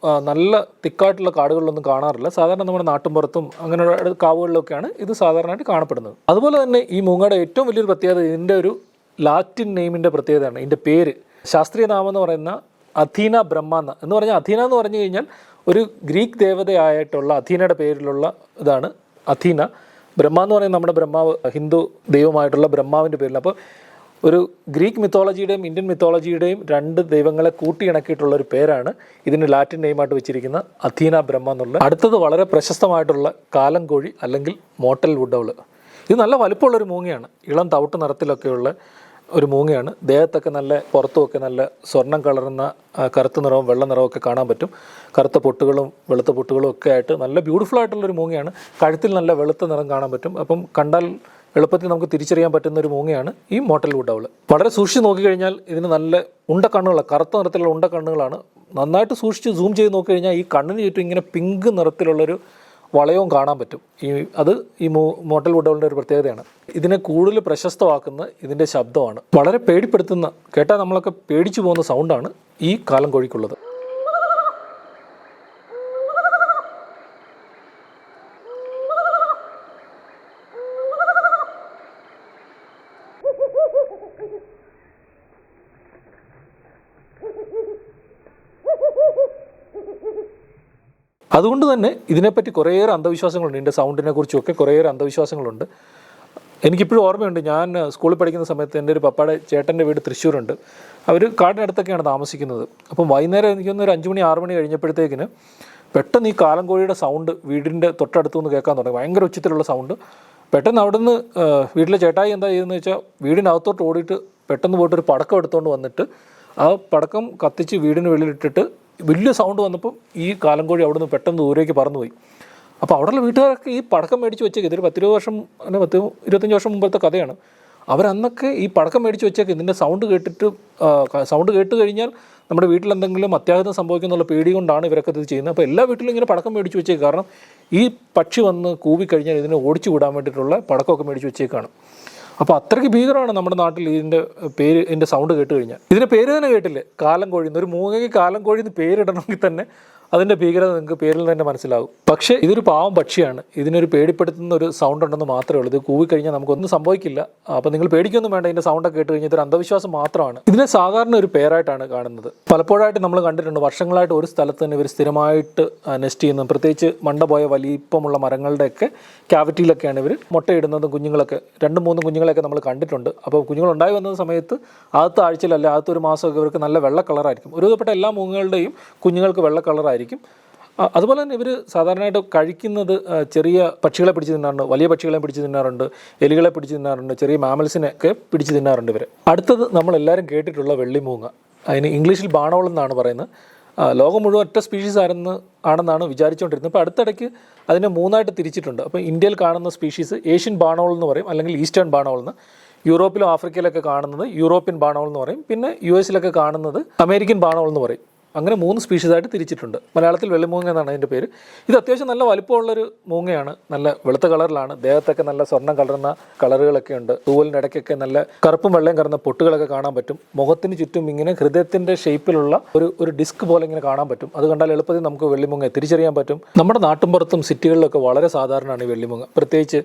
Speaker 1: നല്ല തിക്കായിട്ടുള്ള കാടുകളിലൊന്നും കാണാറില്ല. സാധാരണ നമ്മുടെ നാട്ടിൻപുറത്തും അങ്ങനെയുള്ള കാവുകളിലൊക്കെയാണ് ഇത് സാധാരണയായിട്ട് കാണപ്പെടുന്നത്. അതുപോലെ തന്നെ ഈ മൂങ്ങയുടെ ഏറ്റവും വലിയൊരു പ്രത്യേകത ഇതിൻ്റെ ഒരു ലാറ്റിൻ നെയിമിൻ്റെ പ്രത്യേകതയാണ്. ഇതിൻ്റെ പേര് ശാസ്ത്രീയ നാമം എന്ന് പറയുന്ന അഥീന ബ്രഹ്മാന്ന എന്ന് പറഞ്ഞാൽ, അഥീന എന്ന് പറഞ്ഞു കഴിഞ്ഞാൽ ഒരു ഗ്രീക്ക് ദേവതയായിട്ടുള്ള അഥീനയുടെ പേരിലുള്ള ഇതാണ് അഥീന. ബ്രഹ്മ എന്ന് പറയുന്നത് നമ്മുടെ ബ്രഹ്മാവ്, ഹിന്ദു ദൈവമായിട്ടുള്ള ബ്രഹ്മാവിൻ്റെ പേരിൽ. അപ്പോൾ ഒരു ഗ്രീക്ക് മിത്തോളജിയുടെയും ഇന്ത്യൻ മിത്തോളജിയുടെയും 2 ദൈവങ്ങളെ കൂട്ടിയിണക്കിയിട്ടുള്ള ഒരു പേരാണ് ഇതിന് ലാറ്റിൻ നെയിമായിട്ട് വെച്ചിരിക്കുന്ന അഥീന ബ്രഹ്മ എന്നുള്ളത്. അടുത്തത് വളരെ പ്രശസ്തമായിട്ടുള്ള കാലം കോഴി അല്ലെങ്കിൽ മോട്ടൽ വുഡൗൾ. ഇത് നല്ല വലുപ്പമുള്ളൊരു മൂങ്ങയാണ്. ഇളം തവിട്ട് നിറത്തിലൊക്കെയുള്ള ഒരു മൂങ്ങയാണ്. ദേഹത്തൊക്കെ നല്ല പുറത്തുമൊക്കെ നല്ല സ്വർണ്ണം കളറുന്ന കറുത്ത നിറവും വെള്ള നിറവും ഒക്കെ കാണാൻ പറ്റും. കറുത്ത പൊട്ടുകളും വെളുത്ത പൊട്ടുകളും ഒക്കെ ആയിട്ട് നല്ല ബ്യൂട്ടിഫുൾ ആയിട്ടുള്ളൊരു മൂങ്ങയാണ്. കഴുത്തിൽ നല്ല വെളുത്ത നിറം കാണാൻ പറ്റും. അപ്പം കണ്ടാൽ എളുപ്പത്തിൽ നമുക്ക് തിരിച്ചറിയാൻ പറ്റുന്ന ഒരു മൂങ്ങയാണ് ഈ മോട്ടൽ വുഡൗൾ. വളരെ സൂക്ഷിച്ച് നോക്കിക്കഴിഞ്ഞാൽ ഇതിന് നല്ല ഉണ്ടക്കണ്ണുകളാണ്, കറുത്ത നിറത്തിലുള്ള ഉണ്ടക്കണ്ണുകളാണ്. നന്നായിട്ട് സൂക്ഷിച്ച് സൂം ചെയ്ത് നോക്കിക്കഴിഞ്ഞാൽ ഈ കണ്ണിന് ചുറ്റും ഇങ്ങനെ പിങ്ക് നിറത്തിലുള്ളൊരു വളയവും കാണാൻ പറ്റും. ഈ മോട്ടൽ വുഡൗളിൻ്റെ ഒരു പ്രത്യേകതയാണ്. ഇതിനെ കൂടുതൽ പ്രശസ്തമാക്കുന്ന ഇതിൻ്റെ ശബ്ദമാണ്. വളരെ പേടിപ്പെടുത്തുന്ന, കേട്ടാൽ നമ്മളൊക്കെ പേടിച്ചു പോകുന്ന സൗണ്ടാണ് ഈ കാലം കോഴിക്കുള്ളത്. അതുകൊണ്ട് തന്നെ ഇതിനെപ്പറ്റി കുറേയേറെ അന്ധവിശ്വാസങ്ങളുണ്ട്. ഇതിൻ്റെ സൗണ്ടിനെ കുറിച്ചൊക്കെ കുറേയേറെ അന്ധവിശ്വാസങ്ങളുണ്ട്. എനിക്കിപ്പോഴും ഓർമ്മയുണ്ട്, ഞാൻ സ്കൂളിൽ പഠിക്കുന്ന സമയത്ത് എൻ്റെ ഒരു പപ്പയുടെ ചേട്ടൻ്റെ വീട് തൃശ്ശൂരുണ്ട്. അവർ കാടിനടുത്തൊക്കെയാണ് താമസിക്കുന്നത്. അപ്പം വൈകുന്നേരം എനിക്കൊന്ന് ഒരു 5 മണി 6 മണി കഴിഞ്ഞപ്പോഴത്തേക്കിന് പെട്ടെന്ന് ഈ കാലം കോഴിയുടെ സൗണ്ട് വീടിൻ്റെ തൊട്ടടുത്തു നിന്ന് കേൾക്കാൻ തുടങ്ങി. ഭയങ്കര ഉച്ചത്തിലുള്ള സൗണ്ട്. പെട്ടെന്ന് അവിടെ നിന്ന് വീട്ടിലെ ചേട്ടായി എന്താ ചെയ്തതെന്ന് വെച്ചാൽ വീടിനകത്തോട്ട് ഓടിയിട്ട് പെട്ടെന്ന് പോയിട്ട് ഒരു പടക്കം എടുത്തുകൊണ്ട് വന്നിട്ട് ആ പടക്കം കത്തിച്ച് വീടിന് വെളിയിലിട്ടിട്ട് വലിയ സൗണ്ട് വന്നപ്പം ഈ കാലം കോഴി അവിടെ നിന്ന് പെട്ടെന്ന് ദൂരേക്ക് പറന്നുപോയി. അപ്പോൾ അവിടെയുള്ള വീട്ടുകാരൊക്കെ ഈ പടക്കം മേടിച്ച് വെച്ചേക്ക്, ഇതൊരു 10-20 വർഷം 25 വർഷം മുമ്പത്തെ കഥയാണ്. അവരന്നൊക്കെ ഈ പടക്കം മേടിച്ച് വെച്ചേക്ക് ഇതിൻ്റെ സൗണ്ട് കേട്ട് കഴിഞ്ഞാൽ നമ്മുടെ വീട്ടിലെന്തെങ്കിലും അത്യാഹിതം സംഭവിക്കുന്നുള്ള പേടി കൊണ്ടാണ് ഇവരൊക്കെ ഇത് ചെയ്യുന്നത്. അപ്പോൾ എല്ലാ വീട്ടിലും ഇങ്ങനെ പടക്കം മേടിച്ച് വെച്ചേക്ക്. കാരണം ഈ പക്ഷി വന്ന് കൂവിക്കഴിഞ്ഞാൽ ഇതിനെ ഓടിച്ചു വിടാൻ വേണ്ടിയിട്ടുള്ള പടക്കമൊക്കെ മേടിച്ച് വെച്ചേക്കാണ്. അപ്പോൾ അത്രയ്ക്ക് ഭീകരമാണ് നമ്മുടെ നാട്ടിൽ ഇതിൻ്റെ സൗണ്ട് കേട്ട് കഴിഞ്ഞാൽ. ഇതിൻ്റെ പേര് തന്നെ കേട്ടില്ലേ, കാലം കോഴി. ഒരു മൂങ്ങയ്ക്ക് കാലം കോഴി എന്ന് പേരിടണമെങ്കിൽ തന്നെ അതിൻ്റെ ഭീകരത നിങ്ങൾക്ക് പേരിൽ തന്നെ മനസ്സിലാകും. പക്ഷേ ഇതൊരു പാവം പക്ഷിയാണ്. ഇതിനൊരു പേടിപ്പെടുത്തുന്ന ഒരു സൗണ്ട് ഉണ്ടെന്ന് മാത്രമേ ഉള്ളൂ. ഇത് കൂവിക്കഴിഞ്ഞാൽ നമുക്കൊന്നും സംഭവിക്കില്ല. അപ്പോൾ നിങ്ങൾ പേടിക്കൊന്നും വേണ്ട. ഇതിൻ്റെ സൗണ്ടൊക്കെ കേട്ട് കഴിഞ്ഞാൽ ഇതൊരു അന്ധവിശ്വാസം മാത്രമാണ്. ഇതിനെ സാധാരണ ഒരു പേരായിട്ടാണ് കാണുന്നത്. പലപ്പോഴായിട്ട് നമ്മൾ കണ്ടിട്ടുണ്ട്, വർഷങ്ങളായിട്ട് ഒരു സ്ഥലത്ത് തന്നെ ഇവർ സ്ഥിരമായിട്ട് നെസ്റ്റ് ചെയ്യുന്നത്. പ്രത്യേകിച്ച് മണ്ട പോയ വലിപ്പമുള്ള മരങ്ങളുടെയൊക്കെ ക്യാവിറ്റിയിലൊക്കെയാണ് ഇവർ മുട്ടയിടുന്നതും. കുഞ്ഞുങ്ങളൊക്കെ 2-3 കുഞ്ഞുങ്ങളെയൊക്കെ നമ്മൾ കണ്ടിട്ടുണ്ട്. അപ്പോൾ കുഞ്ഞുങ്ങളുണ്ടായി വന്ന സമയത്ത് ആദ്യത്തെ ആഴ്ചയിലല്ല ആദ്യത്തെ ഒരു മാസമൊക്കെ ഇവർക്ക് നല്ല വെള്ള കളറായിരിക്കും. ഒരുവിധപ്പെട്ട എല്ലാ മൂങ്ങകളുടെയും കുഞ്ഞുങ്ങൾക്ക് വെള്ള കളറായിരിക്കും. അതുപോലെ തന്നെ ഇവർ സാധാരണയായിട്ട് കഴിക്കുന്നത് ചെറിയ പക്ഷികളെ പിടിച്ച് തിന്നാറുണ്ട്, വലിയ പക്ഷികളെ പിടിച്ച് തിന്നാറുണ്ട്, എലികളെ പിടിച്ച് തിന്നാറുണ്ട്, ചെറിയ മാമൽസിനെയൊക്കെ പിടിച്ച് തിന്നാറുണ്ട് ഇവർ. അടുത്തത് നമ്മളെല്ലാവരും കേട്ടിട്ടുള്ള വെള്ളിമൂങ്ങ. അതിന് ഇംഗ്ലീഷിൽ ബാണോൾ എന്നാണ് പറയുന്നത്. ലോകം മുഴുവൻ ഒറ്റ സ്പീഷീസ് ആണെന്നാണ് വിചാരിച്ചുകൊണ്ടിരുന്നത്. അപ്പോൾ അടുത്തിടയ്ക്ക് അതിനെ 3ആയിട്ട് തിരിച്ചിട്ടുണ്ട്. അപ്പോൾ ഇന്ത്യയിൽ കാണുന്ന സ്പീഷീസ് ഏഷ്യൻ ബാണോൾ എന്ന് പറയും, അല്ലെങ്കിൽ ഈസ്റ്റേൺ ബാണോൾ എന്ന്. യൂറോപ്പിലും ആഫ്രിക്കയിലൊക്കെ കാണുന്നത് യൂറോപ്യൻ ബാണോൾ എന്ന് പറയും. പിന്നെ US കാണുന്നത് അമേരിക്കൻ ബാണോൾ എന്ന് പറയും. അങ്ങനെ 3 സ്പീഷീസായിട്ട് തിരിച്ചിട്ടുണ്ട്. മലയാളത്തിൽ വെള്ളിമൂങ്ങ എന്നാണ് അതിൻ്റെ പേര്. ഇത് അത്യാവശ്യം നല്ല വലിപ്പമുള്ളൊരു മൂങ്ങയാണ്. നല്ല വെളുത്ത കളറിലാണ്. ദേഹത്തൊക്കെ നല്ല സ്വർണ്ണം കലർന്ന കളറുകളൊക്കെ ഉണ്ട്. തൂവലിൻ്റെ ഇടയ്ക്കൊക്കെ നല്ല കറുപ്പും വെള്ളയും കലർന്ന പൊട്ടുകളൊക്കെ കാണാൻ പറ്റും. മുഖത്തിന് ചുറ്റും ഇങ്ങനെ ഹൃദയത്തിൻ്റെ ഷേപ്പിലുള്ള ഒരു ഡിസ്ക് പോലെ ഇങ്ങനെ കാണാൻ പറ്റും. അത് കണ്ടാൽ എളുപ്പത്തിൽ നമുക്ക് വെള്ളിമൂങ്ങ തിരിച്ചറിയാൻ പറ്റും. നമ്മുടെ നാട്ടിൻപുറത്തും സിറ്റികളിലൊക്കെ വളരെ സാധാരണമാണ് ഈ വെള്ളിമൂങ്ങ. പ്രത്യേകിച്ച്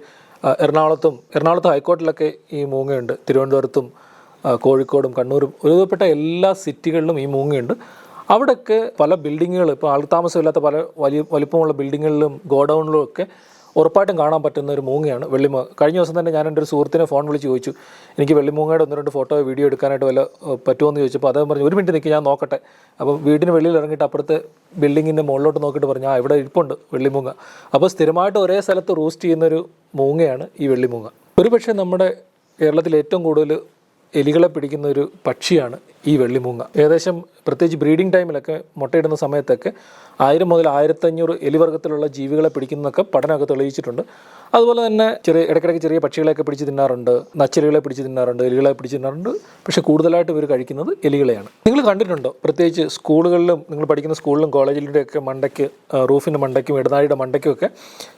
Speaker 1: എറണാകുളത്ത് ഹൈക്കോർട്ടിലൊക്കെ ഈ മൂങ്ങയുണ്ട്. തിരുവനന്തപുരത്തും കോഴിക്കോടും കണ്ണൂരും ഒരുവിധപ്പെട്ട എല്ലാ സിറ്റികളിലും ഈ മൂങ്ങയുണ്ട്. അവിടെയൊക്കെ പല ബിൽഡിങ്ങുകൾ, ഇപ്പോൾ ആൾത്താമസമില്ലാത്ത പല വലിപ്പമുള്ള ബിൽഡിങ്ങുകളിലും ഗോഡൗണിലും ഒക്കെ ഉറപ്പായിട്ടും കാണാൻ പറ്റുന്ന ഒരു മൂങ്ങയാണ് വെള്ളിമൂങ്ങ. കഴിഞ്ഞ ദിവസം തന്നെ ഞാൻ എൻ്റെ ഒരു സുഹൃത്തിനെ ഫോൺ വിളിച്ച് ചോദിച്ചു, എനിക്ക് വെള്ളിമൂങ്ങയുടെ 1-2 ഫോട്ടോ വീഡിയോ എടുക്കാനായിട്ട് വല്ല പറ്റുമോ എന്ന് ചോദിച്ചപ്പോൾ അദ്ദേഹം പറഞ്ഞു, 1 മിനിറ്റ് നിൽക്കി, ഞാൻ നോക്കട്ടെ. അപ്പോൾ വീടിന് വെളിയിൽ ഇറങ്ങിയിട്ട് അപ്പുറത്തെ ബിൽഡിങ്ങിൻ്റെ മുകളിലോട്ട് നോക്കിയിട്ട് പറഞ്ഞു, ഇവിടെ ഇരിപ്പുണ്ട് വെള്ളിമൂങ്ങ. അപ്പോൾ സ്ഥിരമായിട്ട് ഒരേ സ്ഥലത്ത് റൂസ്റ്റ് ചെയ്യുന്നൊരു മൂങ്ങയാണ് ഈ വെള്ളിമൂങ്ങ. ഒരുപക്ഷെ നമ്മുടെ കേരളത്തിൽ ഏറ്റവും കൂടുതൽ എലികളെ പിടിക്കുന്ന ഒരു പക്ഷിയാണ് ഈ വെള്ളിമൂങ്ങ. ഏകദേശം പ്രത്യേകിച്ച് ബ്രീഡിംഗ് ടൈമിലൊക്കെ മുട്ടയിടുന്ന സമയത്തൊക്കെ 1000 മുതൽ 1500 എലിവർഗത്തിലുള്ള ജീവികളെ പിടിക്കുന്നതൊക്കെ പഠനമൊക്കെ തെളിയിച്ചിട്ടുണ്ട്. അതുപോലെ തന്നെ ഇടയ്ക്കിടയ്ക്ക് ചെറിയ പക്ഷികളെയൊക്കെ പിടിച്ച് തിന്നാറുണ്ട്, നച്ചെലികളെ പിടിച്ച് തിന്നാറുണ്ട്, എലികളെ പിടിച്ച് തിന്നാറുണ്ട്. പക്ഷേ കൂടുതലായിട്ട് ഇവർ കഴിക്കുന്നത് എലികളെയാണ്. നിങ്ങൾ കണ്ടിട്ടുണ്ടോ, പ്രത്യേകിച്ച് സ്കൂളുകളിലും നിങ്ങൾ പഠിക്കുന്ന സ്കൂളിലും കോളേജിലൂടെയൊക്കെ മണ്ടയ്ക്ക്, റൂഫിൻ്റെ മണ്ടയ്ക്കും ഇടനാഴിയുടെ മണ്ടയ്ക്കും ഒക്കെ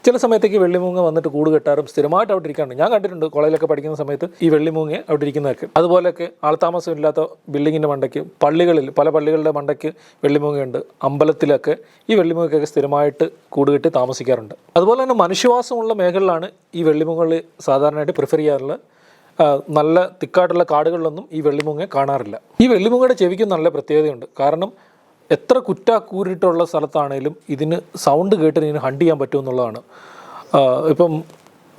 Speaker 1: ചില സമയത്തേക്ക് വെള്ളിമൂങ്ങ വന്നിട്ട് കൂട് കെട്ടാറും സ്ഥിരമായിട്ട് അവിടെ ഇരിക്കാറുണ്ട്. ഞാൻ കണ്ടിട്ടുണ്ട് കോളേജിലൊക്കെ പഠിക്കുന്ന സമയത്ത് ഈ വെള്ളിമൂങ്ങ അവിടെ ഇരിക്കുന്നതൊക്കെ. അതുപോലെയൊക്കെ ആൾതാമസം ഇല്ലാത്ത ബിൽഡിങ്ങിൻ്റെ മണ്ടയ്ക്ക്, പള്ളികളിൽ പല പള്ളികളുടെ മണ്ടയ്ക്ക് വെള്ളിമൂങ്ങയുണ്ട്. അമ്പലത്തിലൊക്കെ ഈ വെള്ളിമൂങ്ങയൊക്കെ സ്ഥിരമായിട്ട് കൂടുകെട്ടി താമസിക്കാറുണ്ട്. അതുപോലെ തന്നെ മനുഷ്യവാസമുള്ള മേഖലയിലാണ് ഈ വെള്ളിമൂങ്ങകൾ സാധാരണയായിട്ട് പ്രിഫർ ചെയ്യാറുള്ളത്. നല്ല തിക്കായിട്ടുള്ള കാടുകളിലൊന്നും ഈ വെള്ളിമൂങ്ങ കാണാറില്ല. ഈ വെള്ളിമൂങ്ങയുടെ ചെവിക്ക് നല്ല പ്രത്യേകതയുണ്ട്. കാരണം എത്ര കൂരിട്ടുള്ള സ്ഥലത്താണേലും ഇതിന് സൗണ്ട് കേട്ട് ഇതിന് ഹണ്ട് ചെയ്യാൻ പറ്റുമെന്നുള്ളതാണ്. ഇപ്പം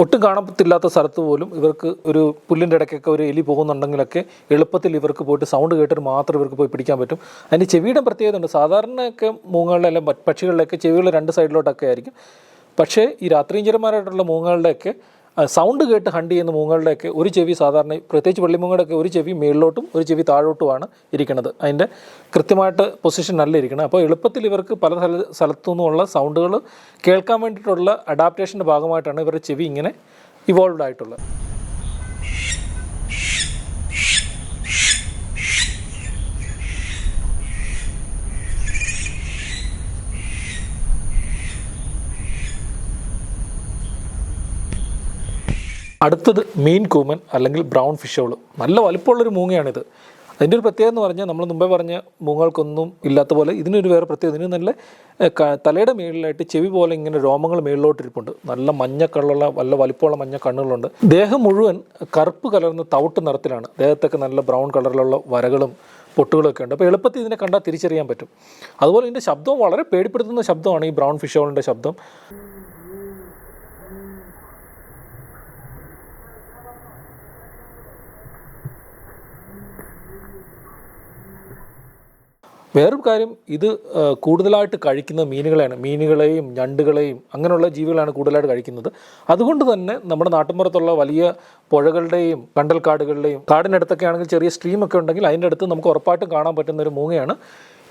Speaker 1: ഒട്ടും കാണത്തില്ലാത്ത സ്ഥലത്ത് പോലും ഇവർക്ക് ഒരു പുല്ലിൻ്റെ ഇടയ്ക്കൊക്കെ ഒരു എലി പോകുന്നുണ്ടെങ്കിലൊക്കെ എളുപ്പത്തിൽ ഇവർക്ക് പോയിട്ട് സൗണ്ട് കേട്ടിട്ട് മാത്രം ഇവർക്ക് പോയി പിടിക്കാൻ പറ്റും. അതിൻ്റെ ചെവിയുടെ പ്രത്യേകത ഉണ്ട്. സാധാരണയൊക്കെ മൂങ്ങകളുടെ അല്ലെങ്കിൽ പക്ഷികളുടെയൊക്കെ ചെവികൾ 2 സൈഡിലോട്ടൊക്കെ ആയിരിക്കും. പക്ഷേ ഈ രാത്രിഞ്ചരന്മാരായിട്ടുള്ള മൂങ്ങകളുടെയൊക്കെ സൗണ്ട് കേട്ട് ഹണ്ട് ചെയ്യുന്ന മൂങ്ങകളുടെയൊക്കെ ഒരു ചെവി സാധാരണ, പ്രത്യേകിച്ച് വെള്ളിമൂങ്ങയുടെയൊക്കെ ഒരു ചെവി മേളിലോട്ടും ഒരു ചെവി താഴോട്ടുമാണ് ഇരിക്കുന്നത്. അതിൻ്റെ കൃത്യമായിട്ട് പൊസിഷൻ അല്ല ഇരിക്കണം. അപ്പോൾ എളുപ്പത്തിൽ ഇവർക്ക് പല സ്ഥലത്തു നിന്നുമുള്ള സൗണ്ടുകൾ കേൾക്കാൻ വേണ്ടിയിട്ടുള്ള അഡാപ്റ്റേഷൻ്റെ ഭാഗമായിട്ടാണ് ഇവരുടെ ചെവി ഇങ്ങനെ ഇവോൾവ്ഡ് ആയിട്ടുള്ളത്. അടുത്തത് മീൻ കൂമൻ അല്ലെങ്കിൽ ബ്രൗൺ ഫിഷ് ഓൾ. നല്ല വലുപ്പമുള്ളൊരു മൂങ്ങയാണിത്. അതിൻ്റെ ഒരു പ്രത്യേകത എന്ന് പറഞ്ഞാൽ നമ്മൾ മുമ്പേ പറഞ്ഞ മൂങ്ങകൾക്കൊന്നും ഇല്ലാത്ത പോലെ ഇതിനൊരു വേറെ പ്രത്യേകത. ഇതിന് നല്ല തലയുടെ മേളിലായിട്ട് ചെവി പോലെ ഇങ്ങനെ രോമങ്ങൾ മേളിലോട്ടിരിപ്പുണ്ട്. നല്ല മഞ്ഞ കളറുള്ള നല്ല വലുപ്പമുള്ള മഞ്ഞ കണ്ണുകളുണ്ട്. ദേഹം മുഴുവൻ കറുപ്പ് കലർന്ന തവിട്ട് നിറത്തിലാണ്. ദേഹത്തൊക്കെ നല്ല ബ്രൗൺ കളറിലുള്ള വരകളും പൊട്ടുകളൊക്കെ ഉണ്ട്. അപ്പോൾ എളുപ്പത്തിൽ ഇതിനെ കണ്ടാൽ തിരിച്ചറിയാൻ പറ്റും. അതുപോലെ ഇതിൻ്റെ ശബ്ദവും വളരെ പേടിപ്പെടുത്തുന്ന ശബ്ദമാണ് ഈ ബ്രൗൺ ഫിഷ് ഓളിൻ്റെ ശബ്ദം. വേറൊരു കാര്യം, ഇത് കൂടുതലായിട്ട് കഴിക്കുന്ന മീനുകളെയും ഞണ്ടുകളെയും അങ്ങനെയുള്ള ജീവികളാണ് കൂടുതലായിട്ട് കഴിക്കുന്നത്. അതുകൊണ്ട് തന്നെ നമ്മുടെ നാട്ടിൻപുറത്തുള്ള വലിയ പുഴകളുടെയും കണ്ടൽക്കാടുകളുടെയും കാടിനടുത്തൊക്കെ ആണെങ്കിൽ ചെറിയ സ്ട്രീമൊക്കെ ഉണ്ടെങ്കിൽ അതിൻ്റെ അടുത്ത് നമുക്ക് ഉറപ്പായിട്ടും കാണാൻ പറ്റുന്ന ഒരു മൂങ്ങയാണ്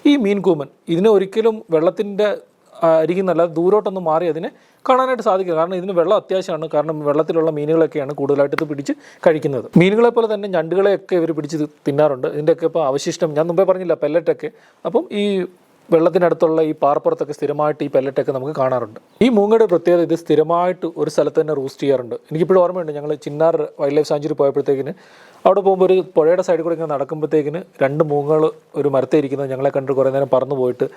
Speaker 1: ഈ മീൻ കൂമൻ. ഇതിനെ ഒരിക്കലും വെള്ളത്തിൻ്റെ അരികുന്നല്ല, ദൂരോട്ടൊന്നും മാറി അതിനെ കാണാനായിട്ട് സാധിക്കുക. കാരണം ഇതിന് വെള്ളം അത്യാവശ്യമാണ്. കാരണം വെള്ളത്തിലുള്ള മീനുകളൊക്കെയാണ് കൂടുതലായിട്ട് ഇത് പിടിച്ച് കഴിക്കുന്നത്. മീനുകളെ പോലെ തന്നെ ഞണ്ടുകളെയൊക്കെ ഇവർ പിടിച്ച് തിന്നാറുണ്ട്. ഇതിൻ്റെയൊക്കെ ഇപ്പോൾ അവശിഷ്ടം ഞാൻ മുമ്പേ പറഞ്ഞില്ല, പെല്ലറ്റൊക്കെ. അപ്പം ഈ വെള്ളത്തിനടുത്തുള്ള ഈ പാറപ്പുറത്തൊക്കെ സ്ഥിരമായിട്ട് ഈ പെല്ലറ്റൊക്കെ നമുക്ക് കാണാറുണ്ട്. ഈ മൂങ്ങയുടെ പ്രത്യേകത, ഇത് സ്ഥിരമായിട്ട് ഒരു സ്ഥലത്ത് തന്നെ റൂസ്റ്റ് ചെയ്യാറുണ്ട്. എനിക്കിപ്പോഴും ഓർമ്മയുണ്ട്, ഞങ്ങൾ ചിന്നാർ വൈൽഡ് ലൈഫ് സാഞ്ചുറി പോയപ്പോഴത്തേക്കിന് അവിടെ പോകുമ്പോൾ ഒരു പുഴയുടെ സൈഡിൽ കൂടെ ഇങ്ങനെ നടക്കുമ്പോഴത്തേക്കിന് 2 മൂങ്ങകൾ ഒരു മരത്തെ ഇരിക്കുന്നത് ഞങ്ങളെ കണ്ടിട്ട് കുറേ നേരം പറന്നു പോയിട്ട്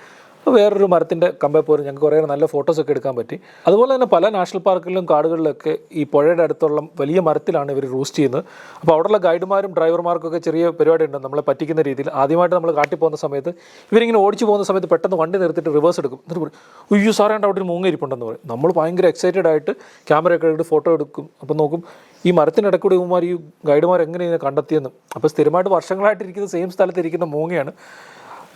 Speaker 1: വേറൊരു മരത്തിൻ്റെ കമ്പേ പോലും ഞങ്ങൾക്ക് കുറേ നല്ല ഫോട്ടോസൊക്കെ എടുക്കാൻ പറ്റി. അതുപോലെ തന്നെ പല നാഷണൽ പാർക്കുകളിലും കാടുകളിലൊക്കെ ഈ പുഴയുടെ അടുത്തുള്ള വലിയ മരത്തിലാണ് ഇവർ റൂസ്റ്റ് ചെയ്യുന്നത്. അപ്പോൾ അവിടെയുള്ള ഗൈഡുമാരും ഡ്രൈവർമാർക്കൊക്കെ ചെറിയ പരിപാടി ഉണ്ട് നമ്മളെ പറ്റിക്കുന്ന രീതിയിൽ. ആദ്യമായിട്ട് നമ്മൾ കാട്ടിൽ പോകുന്ന സമയത്ത് ഇവരിങ്ങനെ ഓടിച്ചു പോകുന്ന സമയത്ത് പെട്ടെന്ന് വണ്ടി നിർത്തിയിട്ട് റിവേഴ്സ് എടുക്കും. എന്നിട്ട് പറയും, ഉയ്യോ സാറേ അവിടെ ഒരു മൂങ്ങ ഇരിപ്പുണ്ടെന്ന് പറയും. നമ്മൾ ഭയങ്കര എക്സൈറ്റഡ് ആയിട്ട് ക്യാമറയൊക്കെ എടുത്ത് ഫോട്ടോ എടുക്കും. അപ്പം നോക്കും ഈ മരത്തിനിടക്കൂടെ ഇവന്മാർ ഈ ഗൈഡുമാർ എങ്ങനെ ഇതിനെ കണ്ടെത്തിയെന്നും. അപ്പോൾ സ്ഥിരമായിട്ട് വർഷങ്ങളായിട്ടിരിക്കുന്ന സെയിം സ്ഥലത്തിരിക്കുന്ന മൂങ്ങയാണ്.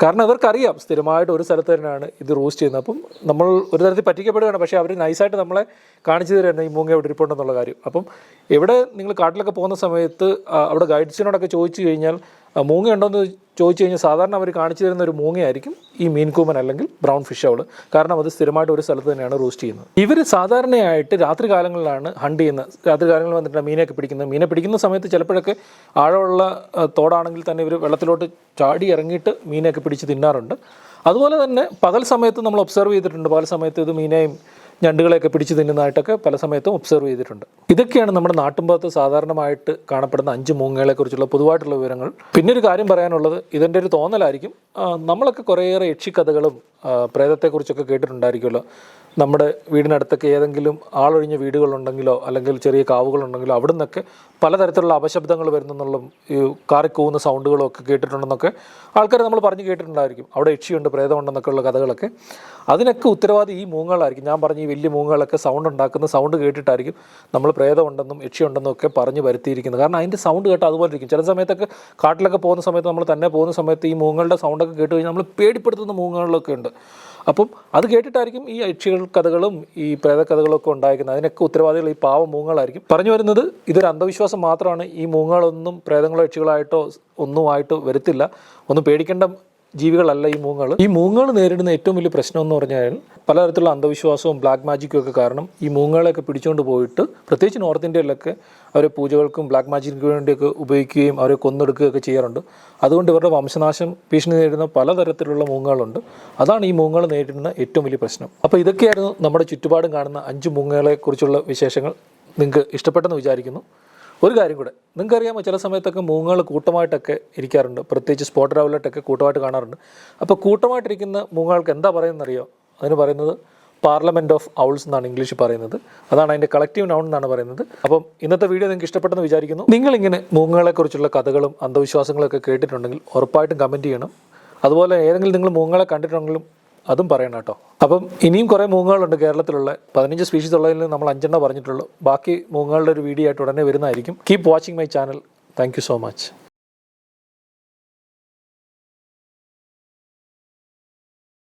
Speaker 1: കാരണം അവർക്കറിയാം സ്ഥിരമായിട്ട് ഒരു സ്ഥലത്ത് തന്നെയാണ് ഇത് റോസ്റ്റ് ചെയ്യുന്നത്. അപ്പം നമ്മൾ ഒരു തരത്തിൽ പറ്റിക്കപ്പെടുകയാണ്. പക്ഷേ അവർ നൈസായിട്ട് നമ്മളെ കാണിച്ചു തരുകയാണ് ഈ മൂങ്ങ എവിടെ ഇരിപ്പുണ്ടെന്നുള്ള കാര്യം. അപ്പം എവിടെ നിങ്ങൾ കാട്ടിലൊക്കെ പോകുന്ന സമയത്ത് അവിടെ ഗൈഡ്സിനോടൊക്കെ ചോദിച്ചു കഴിഞ്ഞാൽ മൂങ്ങ ഉണ്ടോയെന്ന് ചോദിച്ചു കഴിഞ്ഞാൽ സാധാരണ അവർ കാണിച്ചു തരുന്ന ഒരു മൂങ്ങയായിരിക്കും ഈ മീൻ കൂമൻ അല്ലെങ്കിൽ ബ്രൗൺ ഫിഷ് ഓൾ. കാരണം അത് സ്ഥിരമായിട്ട് ഒരു സ്ഥലത്ത് തന്നെയാണ് റോസ്റ്റ് ചെയ്യുന്നത്. ഇവർ സാധാരണയായിട്ട് രാത്രി കാലങ്ങളിലാണ് ഹണ്ട് ചെയ്യുന്നത്. രാത്രി കാലങ്ങളിൽ വന്നിട്ട് മീനൊക്കെ പിടിക്കുന്നത്. മീനെ പിടിക്കുന്ന സമയത്ത് ചിലപ്പോഴൊക്കെ ആഴമുള്ള തോടാണെങ്കിൽ തന്നെ ഇവർ വെള്ളത്തിലോട്ട് ചാടി ഇറങ്ങിയിട്ട് മീനൊക്കെ പിടിച്ച് തിന്നാറുണ്ട്. അതുപോലെ തന്നെ പകൽ സമയത്ത് നമ്മൾ ഒബ്സർവ് ചെയ്തിട്ടുണ്ട്. പകൽ സമയത്ത് ഇത് മീനെയും ഞണ്ടുകളെയൊക്കെ പിടിച്ച് തിന്നുന്നതായിട്ടൊക്കെ പല സമയത്തും ഒബ്സർവ് ചെയ്തിട്ടുണ്ട്. ഇതൊക്കെയാണ് നമ്മുടെ നാട്ടിൻപുറത്ത് സാധാരണമായിട്ട് കാണപ്പെടുന്ന 5 മൂങ്ങകളെക്കുറിച്ചുള്ള പൊതുവായിട്ടുള്ള വിവരങ്ങൾ. പിന്നെ ഒരു കാര്യം പറയാനുള്ളത്, ഇതിൻ്റെ ഒരു തോന്നലായിരിക്കും, നമ്മളൊക്കെ കുറേയേറെ യക്ഷിക്കഥകളും പ്രേതത്തെക്കുറിച്ചൊക്കെ കേട്ടിട്ടുണ്ടായിരിക്കുമല്ലോ. നമ്മുടെ വീടിനടുത്തൊക്കെ ഏതെങ്കിലും ആളൊഴിഞ്ഞ വീടുകളുണ്ടെങ്കിലോ അല്ലെങ്കിൽ ചെറിയ കാവുകളുണ്ടെങ്കിലോ അവിടെ നിന്നൊക്കെ പലതരത്തിലുള്ള അപശബ്ദങ്ങൾ വരുന്നെന്നുള്ള ഈ കാറിക്കൂവുന്ന സൗണ്ടുകളും ഒക്കെ കേട്ടിട്ടുണ്ടെന്നൊക്കെ ആൾക്കാർ നമ്മൾ പറഞ്ഞ് കേട്ടിട്ടുണ്ടായിരിക്കും. അവിടെ യക്ഷിയുണ്ട്, പ്രേതമുണ്ടെന്നൊക്കെ ഉള്ള കഥകളൊക്കെ. അതിനൊക്കെ ഉത്തരവാദി ഈ മൂങ്ങകളായിരിക്കും. ഞാൻ പറഞ്ഞ ഈ വലിയ മൂങ്ങകളൊക്കെ സൗണ്ട് കേട്ടിട്ടായിരിക്കും നമ്മൾ പ്രേതമുണ്ടെന്നും യക്ഷിയുണ്ടെന്നും ഒക്കെ പറഞ്ഞ് വരുത്തിയിരിക്കുന്നത്. കാരണം അതിൻ്റെ സൗണ്ട് കേട്ടാൽ അതുപോലെ ഇരിക്കും. ചില സമയത്തൊക്കെ കാട്ടിലൊക്കെ പോകുന്ന സമയത്ത് നമ്മൾ തന്നെ പോകുന്ന സമയത്ത് ഈ മൂങ്ങകളുടെ സൗണ്ടൊക്കെ കേട്ട് കഴിഞ്ഞാൽ നമ്മൾ പേടിപ്പെടുത്തുന്ന മൂങ്ങകളിലൊക്കെ ഉണ്ട്. അപ്പം അത് കേട്ടിട്ടായിരിക്കും ഈ യക്ഷികൾ കഥകളും ഈ പ്രേതകഥകളും ഒക്കെ ഉണ്ടായിരിക്കുന്നത്. അതിനൊക്കെ ഉത്തരവാദികൾ ഈ പാവം മൂങ്ങകളായിരിക്കും. പറഞ്ഞു വരുന്നത് ഇതൊരു അന്ധവിശ്വാസം മാത്രമാണ്. ഈ മൂങ്ങകളൊന്നും പ്രേതങ്ങളോ യക്ഷികളായിട്ടോ ഒന്നുമായിട്ട് വരത്തില്ല. ഒന്നും പേടിക്കേണ്ട ജീവികളല്ല ഈ മൂങ്ങകൾ. ഈ മൂങ്ങകൾ നേരിടുന്ന ഏറ്റവും വലിയ പ്രശ്നം എന്ന് പറഞ്ഞാൽ പലതരത്തിലുള്ള അന്ധവിശ്വാസവും ബ്ലാക്ക് മാജിക്കും ഒക്കെ കാരണം ഈ മൂങ്ങകളെയൊക്കെ പിടിച്ചുകൊണ്ട് പോയിട്ട് പ്രത്യേകിച്ച് നോർത്ത് ഇന്ത്യയിലൊക്കെ അവരെ പൂജകൾക്കും ബ്ലാക്ക് മാജിക്കിന് വേണ്ടിയൊക്കെ ഉപയോഗിക്കുകയും അവരെ കൊന്നെടുക്കുകയൊക്കെ ചെയ്യാറുണ്ട്. അതുകൊണ്ട് ഇവരുടെ വംശനാശം ഭീഷണി നേരിടുന്ന പലതരത്തിലുള്ള മൂങ്ങകളുണ്ട്. അതാണ് ഈ മൂങ്ങകൾ നേരിടുന്ന ഏറ്റവും വലിയ പ്രശ്നം. അപ്പോൾ ഇതൊക്കെയായിരുന്നു നമ്മുടെ ചുറ്റുപാടും കാണുന്ന 5 മൂങ്ങകളെക്കുറിച്ചുള്ള വിശേഷങ്ങൾ. നിങ്ങൾക്ക് ഇഷ്ടപ്പെട്ടെന്ന് വിചാരിക്കുന്നു. ഒരു കാര്യം കൂടെ, നിങ്ങൾക്കറിയാമോ ചില സമയത്തൊക്കെ മൂങ്ങകൾ കൂട്ടമായിട്ടൊക്കെ ഇരിക്കാറുണ്ട്. പ്രത്യേകിച്ച് സ്പോട്ട് റൗലറ്റൊക്കെ കൂട്ടമായിട്ട് കാണാറുണ്ട്. അപ്പോൾ കൂട്ടമായിട്ടിരിക്കുന്ന മൂങ്ങകൾക്ക് എന്താ പറയുന്നതെന്നറിയോ? അതിന് പറയുന്നത് പാർലമെൻറ്റ് ഓഫ് ഔൾസ് എന്നാണ് ഇംഗ്ലീഷിൽ പറയുന്നത്. അതാണ് അതിൻ്റെ കളക്റ്റീവ് നൗൺ എന്നാണ് പറയുന്നത്. അപ്പം ഇന്നത്തെ വീഡിയോ നിങ്ങൾക്ക് ഇഷ്ടപ്പെട്ടെന്ന് വിചാരിക്കുന്നു. നിങ്ങളിങ്ങനെ മൂങ്ങകളെക്കുറിച്ചുള്ള കഥകളും അന്ധവിശ്വാസങ്ങളൊക്കെ കേട്ടിട്ടുണ്ടെങ്കിൽ ഉറപ്പായിട്ടും കമൻറ്റ് ചെയ്യണം. അതുപോലെ ഏതെങ്കിലും നിങ്ങൾ മൂങ്ങകളെ കണ്ടിട്ടുണ്ടെങ്കിലും അതും പറയണം കേട്ടോ. അപ്പം ഇനിയും കുറേ മൂങ്ങകളുണ്ട് കേരളത്തിലുള്ള. 15 സ്പീഷീസ് ഉള്ളതിൽ നമ്മൾ 5 പറഞ്ഞിട്ടുള്ളൂ. ബാക്കി മൂങ്ങകളുടെ ഒരു വീഡിയോ ആയിട്ട് ഉടനെ വരുന്നതായിരിക്കും. Keep watching my channel. Thank you so much.